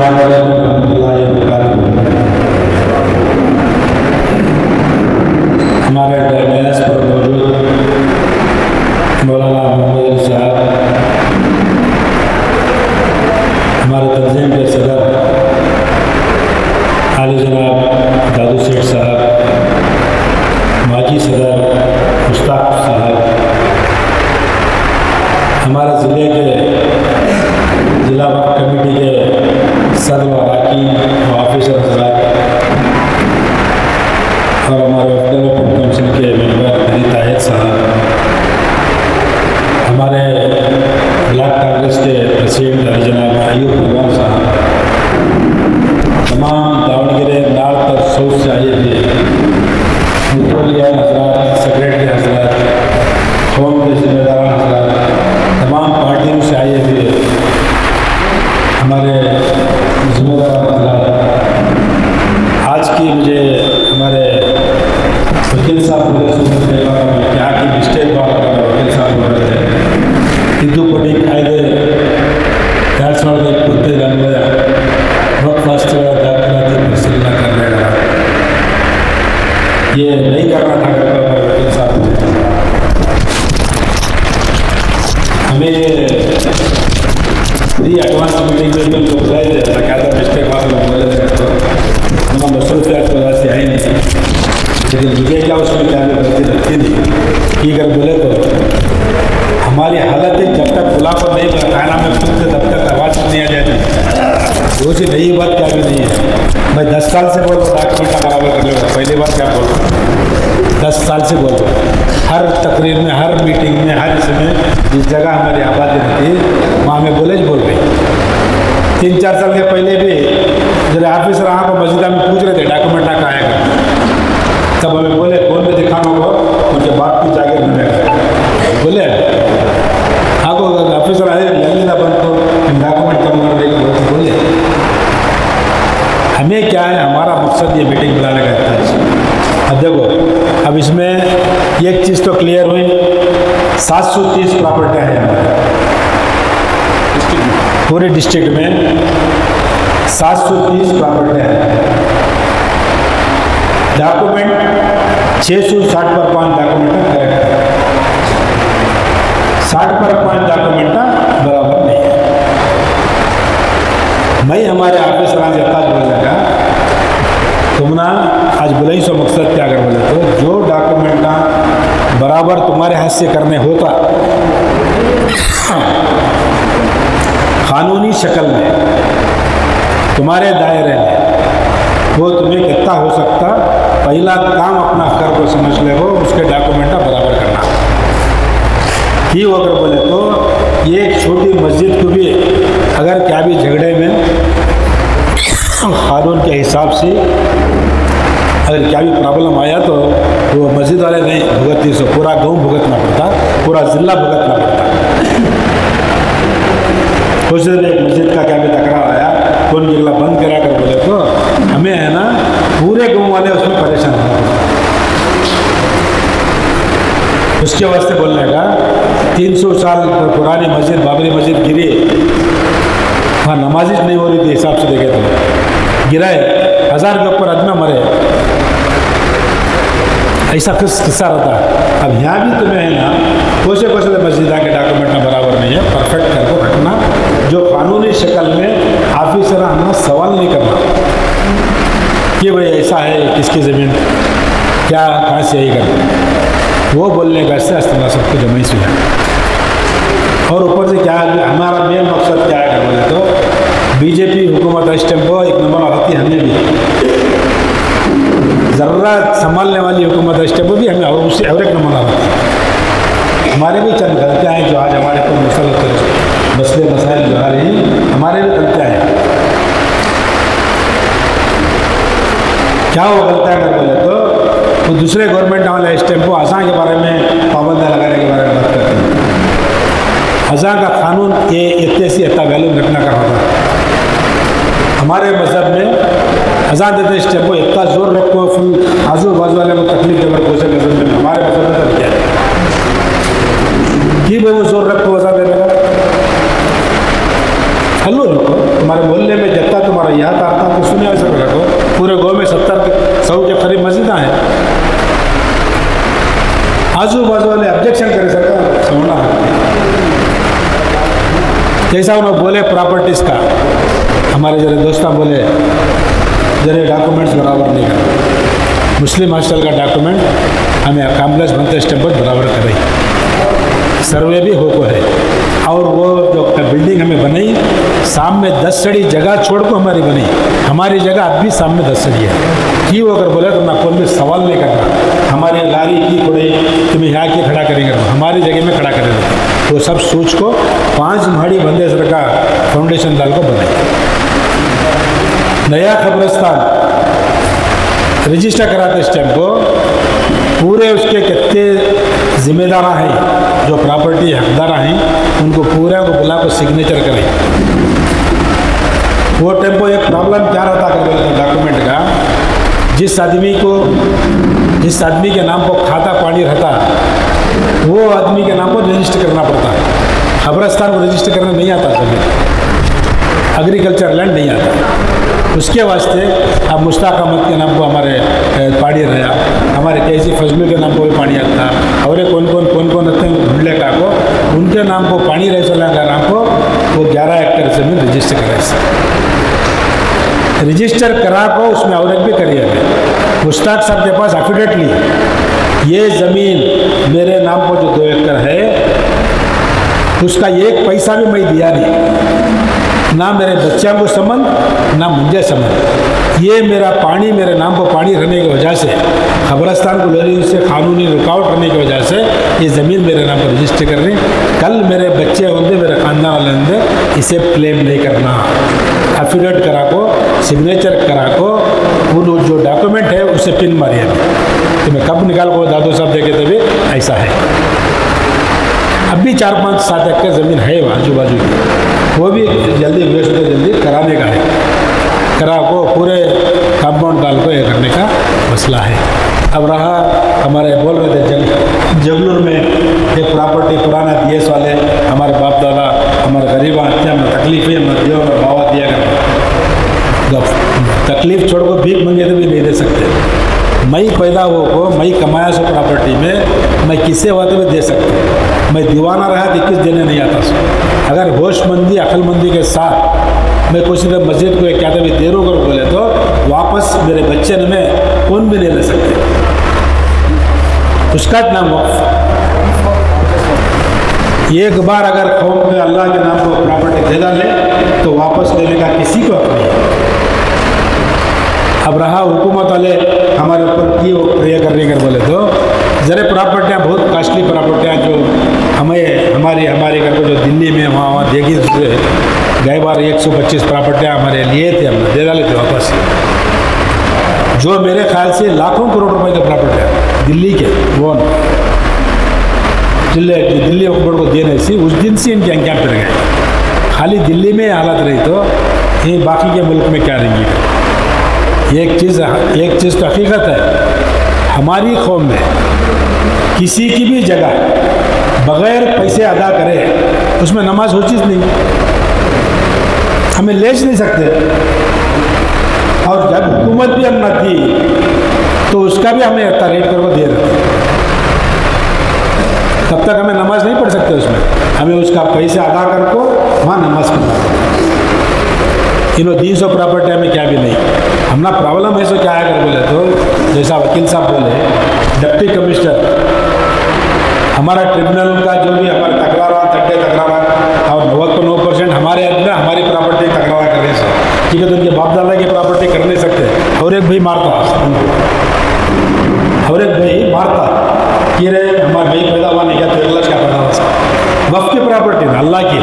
अस्सलाम वालेकुम रहमतुल्लाहि व बरकातुहू। हमारे डैमेस पर मौजूद मौलाना मोहम्मद अली साहब, हमारे तंजीम के सदर आली जनाब दादू सेठ साहब, माजी सदर मुश्ताक साहब, हमारे ज़िले के ज़िला वक्फ कमेटी के सदर व अरकान व ऑफिसर हज़रात और हमारे डेवलपमेंट काउंसिल के मेंबर अली ताहिर साहब, हमारे ब्लॉक कांग्रेस के प्रेसिडेंट जनाब अयूब भगवान साहब, तमाम दावणगेरे नॉर्थ और साउथ से आए हुए मुतवल्लिया हज़रात, सेक्रेटरी हज़रात, कौम के जिम्मेदार हज़रात, तमाम पार्टियों से आए हुए हमारे जिम्मेदार हज़रात, आज की मुझे हमारे वकील साहब यहाँ की मिस्टेक बात वकील साहब बोल रहे थे इदू पटी कायदे 2020 फर्स्ट दाखिलाती परिशीलना करने का ये नहीं करना था वकील साहब ने हमें एडवांस मीटिंग में जो बुलाए थे क्या था मिस्टेक बात बोले थे तो हम मसरूफियात की वजह से आए नहीं, लेकिन मुझे क्या उसमें क्या गलती लगती नहीं कि अगर बोले तो हमारी हालत है जब तक खुलापन नहीं खाना में खुद से तब तक आवाज़ नहीं आ जाती। वो सी नई बात क्या भी नहीं है। मैं 10 साल से बोल रहा हूँ डॉक्यूमेंट बराबर कर लेगा, पहली बार क्या बोल रहा हूँ 10 साल से बोल रहा हूँ। हर तकरीर में, हर मीटिंग में, हर इसमें जिस जगह हमारी आबादी रहती है वहाँ में बोले बोल रही। 3-4 साल के पहले भी जब ऑफिसर वहाँ पर मस्जिद में पूछ रहे थे डॉक्यूमेंट ना कहाँ आएगा, तब हमें बोले फोन में दिखाना होगा मुझे बाप की जागीर मिलेगा। बोले आपको ऑफिसर आए ललिता बंद को डॉक्यूमेंट कम कर देगा। बोले हमें क्या है, हमारा मकसद ये मीटिंग बुलाने का था। अब देखो, अब इसमें एक चीज़ तो क्लियर हुई, 730 प्रॉपर्टियाँ हैं पूरे डिस्ट्रिक्ट में, 730 प्रॉपर्टियाँ हैं। डॉक्यूमेंट 660 पर 5 डॉक्यूमेंट करेक्ट है, 60 पर 5 डॉक्यूमेंट बराबर नहीं है। मैं हमारे ऑफिसर से ताज बोल लगा तुम ना आज बुलाई सो मकसद क्या कर बोले तो जो डॉक्यूमेंट बराबर तुम्हारे हाथ से करने होता कानूनी शक्ल में तुम्हारे दायरे में, वो तुम्हें कितना हो सकता, पहला काम अपना कर को समझ ले वो उसके डॉक्यूमेंट बराबर करना ही। वो अगर बोले तो ये एक छोटी मस्जिद को भी अगर क्या भी झगड़े में कानून के हिसाब से अगर क्या भी प्रॉब्लम आया तो वो मस्जिद वाले नहीं भुगतती, सो पूरा गांव भुगतना पड़ता, पूरा ज़िला भुगतना पड़ता। कुछ देर एक मस्जिद का क्या भी तकरार आया, कौन गिरला बंद करा कर बोले तो हमें है ना पूरे गांव वाले उसमें परेशान हो। उसके वास्ते बोलने का 300 साल पुरानी मस्जिद बाबरी मस्जिद गिरी, वहाँ नमाजिश नहीं हो रही थी हिसाब से देखे तो गिराए, 1000 के ऊपर आदमी मरे, ऐसा किस्सा रहता है। अब यहाँ भी तुम्हें है ना कोसे मस्जिद के डॉक्यूमेंट बराबर नहीं है, परफेक्ट करके रखना, जो कानूनी शक्ल में ऑफिसर हमने सवाल नहीं करना कि भाई ऐसा है किसकी ज़मीन क्या कहाँ से यही करना, वो बोलने का ऐसे इस्तेमाल सबको जमा से है। और ऊपर से क्या हमारा मेन मकसद क्या है बोले तो बीजेपी हुकूमत इस टाइम को एक नंबर आती है, हमें भी ज़र्रा संभालने वाली हुकूमत इस टाइम को भी हमें और उससे और एक नंबर आती है। हमारे भी चंद गलतियाँ हैं जो आज हमारे को मसले मसाइल जो आ रही हैं, हमारे भी गलतियाँ हैं। क्या वो गलतियाँ कर बोले तो दूसरे गवर्नमेंट वाले इस टाइम को अज़ां के बारे में पाबंदियाँ लगाने के बारे में बात करते हैं। अज़ां का कानून ये इतने से इतना वैल्यू घटना का होता है। हमारे मज़हब में अज़ां देते इस टाइम को इतना जोर रखो फिर आजू बाजू वाले को तकलीफ देवर कोई मज़हब में, हमारे मज़हब में तो क्या है कि भाई वो जोर रखो अज़ां देने का, हल्लो रखो। तुम्हारे मोहल्ले में जितना तुम हमारा यहाँ तारता तो सुने ऐसा रखो, पूरे गाँव में 70-100 के करीब मस्जिदा हैं। आजू बाजू वाले ऑब्जेक्शन करे सरकार सुनना। जैसा उन्होंने बोले प्रॉपर्टीज़ का, हमारे जरे दोस्ता बोले जरे डॉक्यूमेंट्स बराबर नहीं कर, मुस्लिम हॉस्टल का डॉक्यूमेंट हमें कॉम्प्लेक्स बनते स्टेप पर बराबर करें, सर्वे भी हो को है। और वो जो बिल्डिंग हमें बनाई सामने 10 सड़ी जगह छोड़ को हमारी बनी, हमारी जगह अब भी सामने 10 सड़ी है कि वो अगर बोले तो ना कोई भी सवाल नहीं करना, हमारी लारी की खुड़ी तुम्हें यहाँ की खड़ा करेंगे, हमारी जगह में खड़ा करेंगे। वो सब सोच को 5 महाड़ी बंदेसर का फाउंडेशन डाल को बनाई। नया कब्रिस्तान रजिस्टर कराते इस टाइम को पूरे उसके कितने जिम्मेदार हैं, जो प्रॉपर्टी हकदार हैं, उनको पूरा को बुला को सिग्नेचर करें। वो टाइम को एक प्रॉब्लम क्या रहता कर डॉक्यूमेंट का, जिस आदमी के नाम पर खाता पानी रहता वो आदमी के नाम पर रजिस्टर करना पड़ता। कब्रिस्तान को रजिस्टर करना नहीं आता, जमीन एग्रीकल्चर लैंड नहीं आता। उसके वास्ते अब मुश्ताक अहमद के नाम को हमारे पानी रहा, हमारे कैसी फजलू के नाम को भी पानी आता, और कौन कौन रहते हैं ढूंढले का को उनके नाम को पानी रह चला का नाम को वो 11 एकड़ जमीन रजिस्टर कराए। रजिस्टर करा को उसमें और एक भी करिए, मुश्ताक साहब के पास एफिडेविट ली, ये ज़मीन मेरे नाम पर जो 2 एकड़ है उसका 1 पैसा भी मैं दिया नहीं, ना मेरे बच्चों को संबंध ना मुझे संबंध। ये मेरा पानी मेरे नाम पर पानी रहने की वजह से, कब्रिस्तान को लेने से कानूनी रुकावट रहने की वजह से ये ज़मीन मेरे नाम पर रजिस्टर कर रही। कल मेरे बच्चे होंगे, मेरे ख़ानदान वाले होंगे, इसे क्लेम नहीं करना। एफिडेविट करा को सिग्नेचर करा को वो जो डॉक्यूमेंट है उसे पिन मारिए, तो मैं कब निकाल को दादू साहब देखे तभी ऐसा है। अभी 4-5-7 एकड़ ज़मीन है वहाँ आजू बाजू की, वो भी जल्दी वेस्ट तो जल्दी कराने का है, करा को पूरे कंपाउंड डाल को ये करने का मसला है। अब रहा हमारे बोल रहे थे जगलूर में एक प्रॉपर्टी पुराना DS वाले हमारे बाप दादा हमारे गरीबा हत्या में तकलीफें मध्यों में बावा दिया करते, तकलीफ छोड़ को भीख मंगे तो भी नहीं दे सकते। मैं पैदा हो को मैं कमाया सो प्रॉपर्टी में मैं किसे हुआ तो भी दे सकते, मैं दीवाना रहा तो किस देने नहीं आता सो। अगर होशमंदी अक्लमंदी के साथ मैं कुछ देर मस्जिद को क्या था भी देरों कर बोले तो वापस मेरे बच्चे ने में कौन भी नहीं ले सकते, उसका नाम वक्फ। एक बार अगर कौम में अल्लाह के नाम को प्रॉपर्टी दे डाले तो वापस लेने का किसी को हक नहीं। अब रहा हुकूमत वाले हमारे ऊपर की वो प्रे करने कर बोले तो ज़रा प्रॉपर्टियाँ बहुत कॉस्टली प्रॉपर्टियाँ जो हमारी घर को जो दिल्ली में वहाँ देगी, गए बार 125 प्रॉपर्टियाँ हमारे लिए थे, हमने दे डाले थे वापस। जो मेरे ख्याल से लाखों करोड़ रुपए के प्रॉपर्टियाँ दिल्ली के वो दिल्ली हुकूमत को देने से उस दिन से इनकी अंकियाँ फिर गए। खाली दिल्ली में हालत रही तो ये बाकी के मुल्क में क्या रहेंगी। एक चीज़ तो हकीकत है, हमारी कौम में किसी की भी जगह बग़ैर पैसे अदा करे उसमें नमाज हो चीज़ नहीं, हमें ले नहीं सकते। और जब हुकूमत भी हम न थी तो उसका भी हमें इतना रेट करके दे रहे थे, तब तक हमें नमाज नहीं पढ़ सकते उसमें, हमें उसका पैसे अदा कर को वहाँ नमाज पढ़ना। इन 300 प्रॉपर्टी में क्या भी नहीं, हमना प्रॉब्लम है सो क्या है कर बोले तो जैसा वकील साहब बोले, डिप्टी कमिश्नर हमारा ट्रिब्यूनल का जो भी हमारे तकरार और 9% हमारे अंदर हमारी प्रॉपर्टी तकरार करने से, ठीक है, तो उनके बाप दादा की प्रॉपर्टी कर नहीं सकते। और एक भाई मारता कि रे हमारे भाई पैदा हुआ नहीं क्या तो 1 लाख का पैदा हुआ, वक्त की प्रॉपर्टी ना अल्लाह की,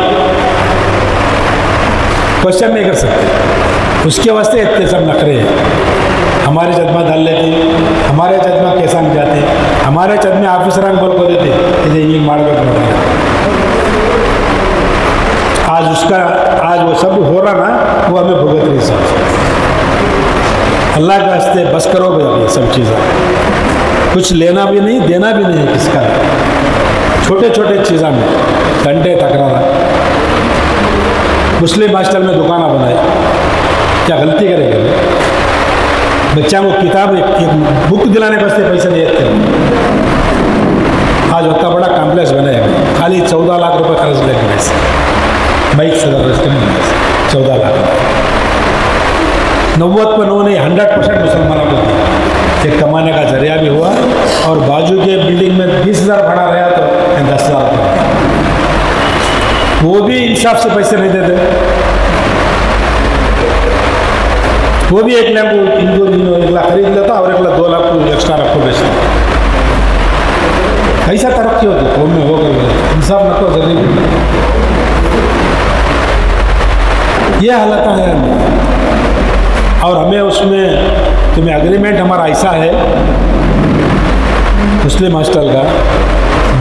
क्वेश्चन नहीं कर सकते। उसके वास्ते इतने सब नखरे हैं। हमारे जद में डाल लेते, हमारे जद में कैसा नहीं जाते, हमारे जद में ऑफिसरान बोल को देते ये मार कर आज वो सब हो रहा ना, वो हमें भुगत रही सब। अल्लाह के वास्ते बस करो भाई ये सब चीज़ें, कुछ लेना भी नहीं देना भी नहीं किसका। छोटे छोटे चीज़ों में घंटे तकरार। मुस्लिम हॉस्टल में दुकाना बनाई, क्या गलती करेगा? बच्चा को किताब एक बुक दिलाने वास्ते पैसे नहीं देते। आज उतना बड़ा कॉम्प्लेक्स बने खाली 14 लाख रुपए खर्च लेंगे वैसे बाइक सदर रस्ते में 14 लाख 90 पर 9 नहीं 100% मुसलमानों को दिया। एक कमाने का जरिया भी हुआ और बाजू के बिल्डिंग में 20,000 भाड़ा रहा तो 10,000 वो भी इंसाफ से पैसे नहीं देते। वो भी 1 लाख इनको 1 लाख खरीद लेता और 1 लाख 2 लाख को एक्स्ट्रा रखो बेचता। कैसा तरक्की होती कौम में होकर इंसाफ न तो जरूरी ये हालत है। और हमें उसमें तुम्हें एग्रीमेंट हमारा ऐसा है मुस्लिम हॉस्टल का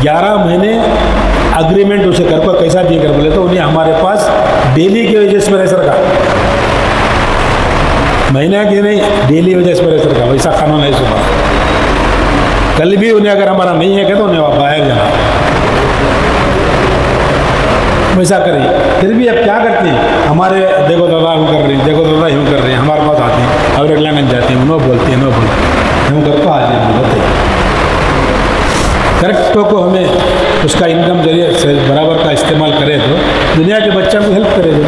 11 महीने एग्रीमेंट उसे कर को कैसा दिए कर बोले तो उन्हें हमारे पास डेली के वजह से रह का महीना की नहीं डेली वजह से रह का वैसा कानून है सुबह। कल भी उन्हें अगर हमारा नहीं है तो उन्हें बाहर जाना वैसा करिए। फिर भी अब क्या करते हैं हमारे देखो दादा यूँ कर रही देखो दादा यूँ कर रहे हैं हमारे पास आते हैं और अगलागंज जाते हैं उन्होंने बोलते हैं हम घर को आते हैं बोलते करेक्टों को हमें उसका इनकम जरिए से बराबर का इस्तेमाल करे तो दुनिया के बच्चों को हेल्प करेगा।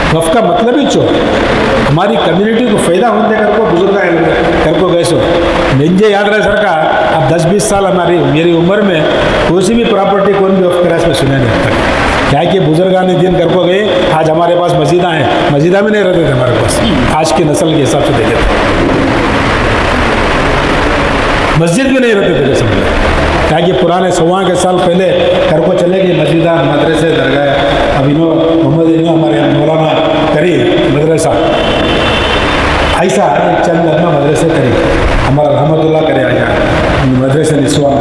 वफ़ का मतलब ही चो हमारी कम्युनिटी को फ़ायदा होने कर को बुजुर्ग कर को गैसो मुझे याद रहे सरकार अब 10-20 साल हमारी मेरी उम्र में कोई भी प्रॉपर्टी कौन भी वफ़ क्रास में सुने नहीं तक क्या कि बुजुर्गान दिन कर को गए। आज हमारे पास मस्जिदा हैं मस्जिदा में नहीं रहते थे हमारे पास आज की नस्ल के हिसाब से देखे मस्जिद भी नहीं रहते थे समझ क्या कि पुराने 100 के साल पहले घर को चले गए मस्जिदा मदरसे दरगाह। अब इन्हों मोहम्मद इन्हों हमारे मौलाना करी मदरसा ऐसा चंद लम्बा मदरसे करी हमारा रहमतुल्लाह करे आया मदरसे निस्वान।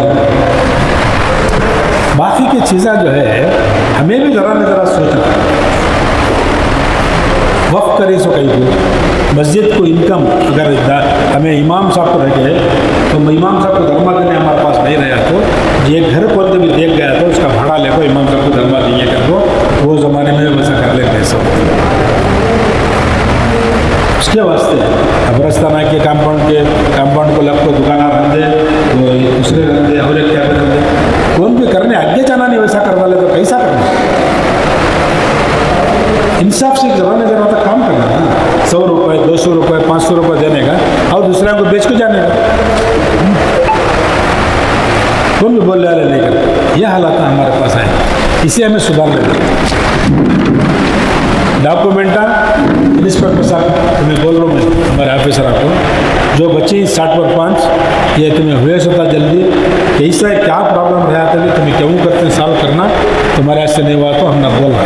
बाकी की चीज़ें जो है हमें भी ज़रा न ज़रा सोचना वक़्त करे सो कहीं को मस्जिद को इनकम अगर हमें इमाम साहब को रखे तो इमाम साहब को धर्मा देने हमारे पास नहीं रहा तो ये घर को भी देख गया तो उसका भाड़ा लेको इमाम साहब को धर्मा दिए कर दो वो ज़माने में वैसा कर लेते सब। उसके वास्ते कब्रस्ताना के कंपाउंड को लगभग दुकाना रख दे तो दूसरे रख दे और क्या रख दे कौन भी करने आगे जाना नहीं वैसा करवा ले तो कैसा करना। इंसाफ से ज़रा न ज़रा तक काम करना है 100 रुपये 200 रुपये 500 रुपये देने का और दूसरे को बेच को जाने का कौन भी बोल रहा नहीं कर। यह हालात हमारे पास है इसे हमें सुधारना। डॉक्यूमेंटा इंस्पेक्टर साहब तुम्हें बोल रहा हूँ मैं हमारे ऑफिसर आपको जो बच्ची 60 पर 5 ये तुम्हें हुए सोता जल्दी कैसा क्या प्रॉब्लम रहा तभी तुम्हें क्यों करते सॉल्व करना तुम्हारे ऐसे नहीं हुआ तो हम ना बोल रहा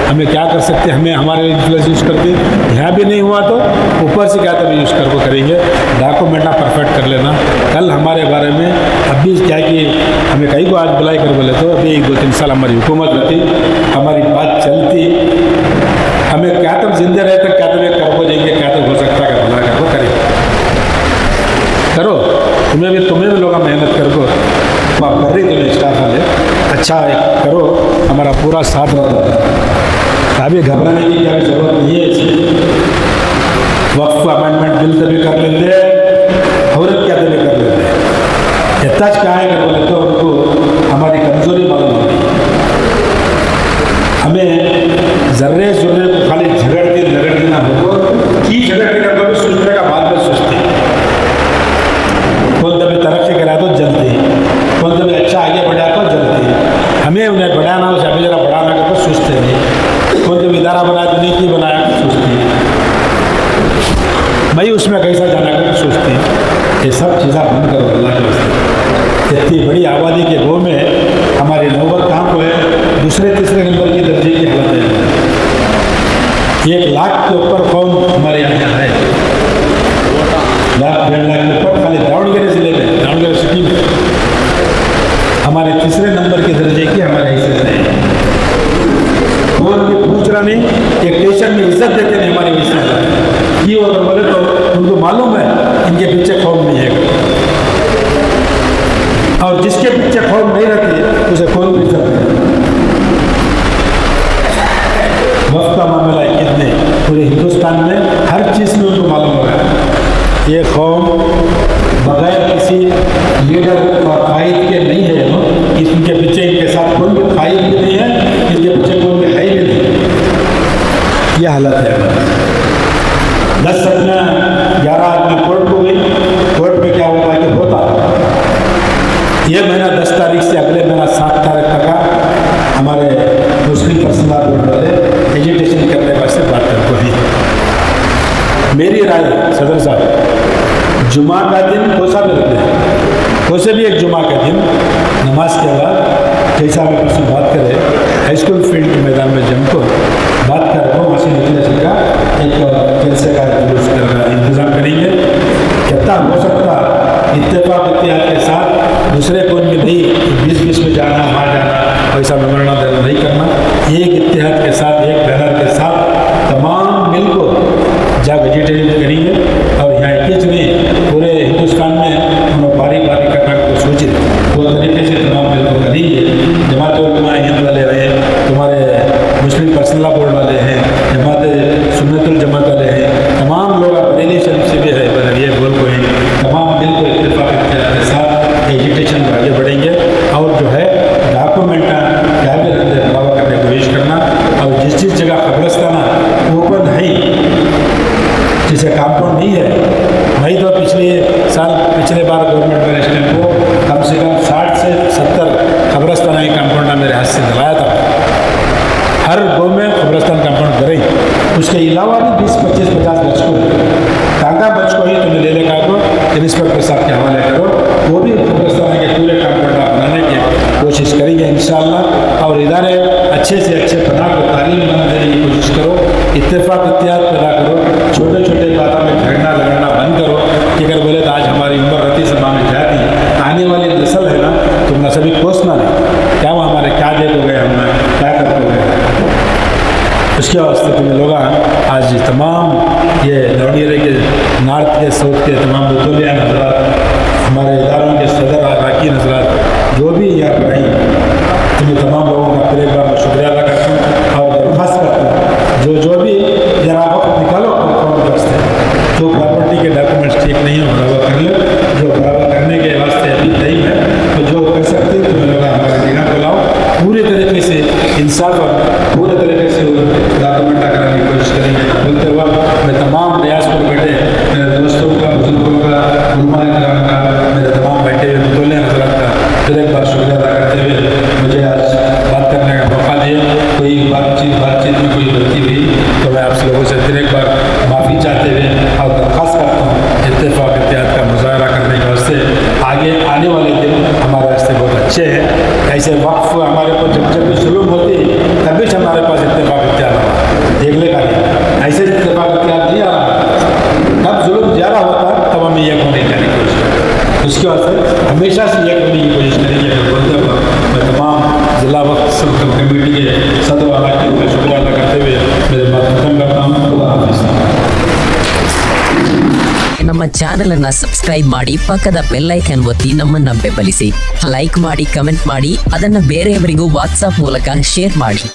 हमें क्या कर सकते हमें हमारे इन्फ्लुएंस यूज़ करते यहाँ भी नहीं हुआ तो ऊपर से क्या तभी यूज़ कर को करेंगे। डॉक्यूमेंटा परफेक्ट कर लेना। कल हमारे बारे में अभी क्या कि हमें कहीं को आज बुलाई कर बोले तो अभी 2-3 साल हमारी हुकूमत रहती हमारी बात चलती हमें क्या तब जिंदे रहे तक क्या तब एक कर को देंगे क्या तो हो सकता है भला कर को करें करो तुम्हें भी लोग मेहनत कर को कर रही तुम्हें स्टाफ वाले अच्छा करो हमारा पूरा साथ अभी घबराने की क्या जरूरत नहीं है। वक्फ अमेंडमेंट बिल तभी कर लेते और क्या तभी कर लेते इतना क्या है कर बोले तो उनको हमारी कमजोरी मालूम होगी। हमें जर्रे जुर्रे को खाली झगड़ती ना हो कि झगड़ती का कभी सोचने का बाद में सोचते कौन तभी तरक्की करा तो जल्दी कौन तभी अच्छा आगे बढ़ा तो जल्दी हमें उन्हें बढ़ाना उसे अभी जरा बढ़ाना कर तो सोचते नहीं कौन तभी इदारा बनाया तो नहीं की बनाया सोचती भाई उसमें कैसा जाना कर सोचती ये सब चीज़ें बंद करो अल्लाह के वास्ते। इतनी बड़ी आबादी के गाँव में हमारी नौबत कहाँ को है दूसरे तीसरे नंबर की दर्जे की हालत है। 1 लाख के ऊपर कौन हमारे यहाँ है 1-1.5 लाख के ऊपर खाली दावणगेरे जिले में दावणगेरे सिटी में हमारे तीसरे नंबर के दर्जे की हमारे हैसियत है। कौन भी पूछ रहा नहीं एक स्टेशन में इज्जत देते नहीं हमारी वैसे ये अगर बोले तो उनको मालूम है इनके पीछे कौन नहीं है और जिसके पीछे कौन नहीं रहती है उसे कौन भी इज्जत नहीं। वक्त का मामला है कितने पूरे हिंदुस्तान हिंदुस्तान में हर चीज़ में उनको मालूम हो रहा है। ये कौम बगैर किसी लीडर और कायद के नहीं है, इनके पीछे इनके साथ कोई भी कायद भी नहीं है, इनके पीछे कोई भी है ही नहीं। यह हालत है। 10 आदमी 11 आदमी कोर्ट को गई, कोर्ट में क्या होता है कि होता ये महीना 10 तारीख से अगले महीना 7 तारीख तक हमारे मुस्लिम पर्सनल बोर्ड वाले एजुकेशन करने वास्ते बात करते हैं। मेरी राय सदर साहब, जुमा का दिन कोसा भी रखते हैं, कोसे भी एक जुमा का दिन नमाज के बाद जैसा में परसों बात करें हाई स्कूल फील्ड के मैदान में जम को बात कर रहा हूँ, वैसे एजुकेशन का एक जलसे का जुलूस का इंतज़ाम करेंगे। कितना हो सकता इत्तेफाक इत्तेहाद के साथ दूसरे को उनमें नहीं 20-20 में जाना वहाँ जाना वैसा विवरण देना नहीं करना, एक इत्तेहाद के साथ एक बैनर के साथ तमाम मिल को जा वेजिटेरियन करेंगे। और यहाँ एक नहीं पूरे हिंदुस्तान में उन्होंने बारी बारी करना को सोचित वो तरीके से तमाम मिल को करेंगे। जमात उलमा हिंद वाले रहे, तुम्हारे मुस्लिम पर्सनल बोर्ड वाले हैं, जमात सुन्नतुल जमात वाले हैं, तमाम लोग बरेली शरीफ से भी है ये बोल को हैं, तमाम मिल को इत्तेफाक के साथ एजुकेशन में आगे बढ़ेंगे। और जो है डॉक्यूमेंट क्या भी बढ़ावा करने की कोशिश करना। और जिस जगह कब्रस्ताना ओपन है जिसे काम्पाउंड नहीं है, मैं तो पिछले बार गवर्नमेंट मैनेजमेंट को कम से कम 60 से 70 कब्रस्ताना ही काम्पाउंड मेरे हाथ से दिलाया था। हर गाँव में कब्रस्तान काम्पाउंड करें, उसके अलावा भी 20-25-50 बच्चों टांगा बच को ही तुम्हें ले लेकर को इंस्पेक्टर साहब के हवाले करो, वो भी कब्रस्तान के पूरे काम्पाउंड बनाने की कोशिश करेंगे इंशाअल्लाह। और इदारे अच्छे से अच्छे बना को तालीम देने की कोशिश करो, इत्तेफाक इत्तेहाद पैदा करो, छोटे छोटे बातों में झगड़ना लगना बंद करो। कि अगर बोले तो आज हमारी उम्र रती सभा में जाती, आने वाली नस्ल है ना, तुम न सभी कोसना नहीं क्या वो हमारे क्या दे हो गए, हमने क्या करते हो गए। उसके वास्ते तुम्हें लोग आज तमाम ये लौड़ियरे के नॉर्थ के साउथ के तमाम बुतौलिया नजरात, हमारे इदारों के सदर अरकान नजरात जो भी यहाँ पर आई, तुम्हें तमाम लोगों का फिर एक बार मैं शुक्रिया अदा करता हूँ और दरख्वास्त करता हूँ जो भी जरा वक्त निकालो जो प्रॉपर्टी के डॉक्यूमेंट्स ठीक नहीं हो बराबर कर लो, जो बराबर करने के वास्ते अभी टाइम है, तो जो कर सकते हैं तुम्हें लोग हमारे निगाह को लाओ, पूरे तरीके से इंसाफ और पूरे तरीके से डॉक्यूमेंट कराने की कोशिश करेंगे। बोलते वक्त मैं तमाम प्रयास पर बैठे मेरे दोस्तों का, बुजुर्गों का, उलमा इकराम का, मेरे तमाम बैठे हुए मुतौलिया हज़रात का फिर एक बार शुक्रिया अदा करते हुए मुझे आज बात करने का मौका दिया। कोई बातचीत में कोई गलती हुई तो मैं आप लोगों से फिर एक बार माफ़ी चाहते हुए और दरख्वास्त करता हूँ इत्तेफाक इत्तेहाद का मुजाहरा करने के वास्ते आगे आने वाले दिन हमारे रास्ते बहुत अच्छे हैं। ऐसे वक्फ हमारे पास जब भी जुल्म होती तभी हमारे पास इत्तेफाक इत्तेहाद आ देखने का नहीं, ऐसे इत्तेफाक इत्तेहाद नहीं आ रहा। तब जुल्म ज़्यादा होता तब हमें एक होने जाने की कोशिश करें, उसके वास्ते हमेशा से एक होने की कोशिश करेंगे। बोलते हुए मैं तमाम जिला वक्फ कमेटी के सदर वाला के शुक्रिया अदा करते हुए मेरे बात खत्म करता हूँ। ನಮ್ಮ ಚಾನೆಲ್ ಅನ್ನು ಸಬ್ಸ್ಕ್ರೈಬ್ ಮಾಡಿ, ಪಕ್ಕದ ಬೆಲ್ ಐಕಾನ್ ಒತ್ತಿ ನಮ್ಮನ್ನು ಬೆಂಬಲಿಸಿ, ಲೈಕ್ ಮಾಡಿ, ಕಮೆಂಟ್ ಮಾಡಿ, ಅದನ್ನು ಬೇರೆಯವರಿಗೂ ವಾಟ್ಸ್ಆಪ್ ಮೂಲಕ ಶೇರ್ ಮಾಡಿ.